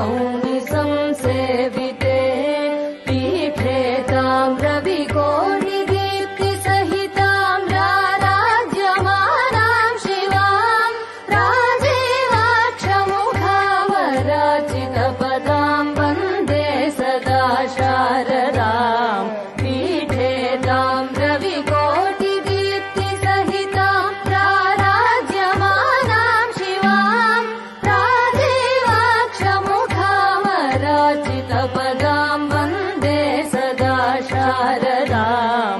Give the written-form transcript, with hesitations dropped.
नौमि संसेविते पीठे ताम् रविकोटिदीप्तिसहिताम् राराज्यमानाम् शिवाम् राजीवाक्षमुखामराचितपदाम् वन्दे सदा शारदाम् पीठे ताम् रविकोटिदीप्तिसहिताम् राराज्यमानाम् शिवाम् राजीवाक्षमुखामराचितपदाम् वन्दे सदा शारदाम्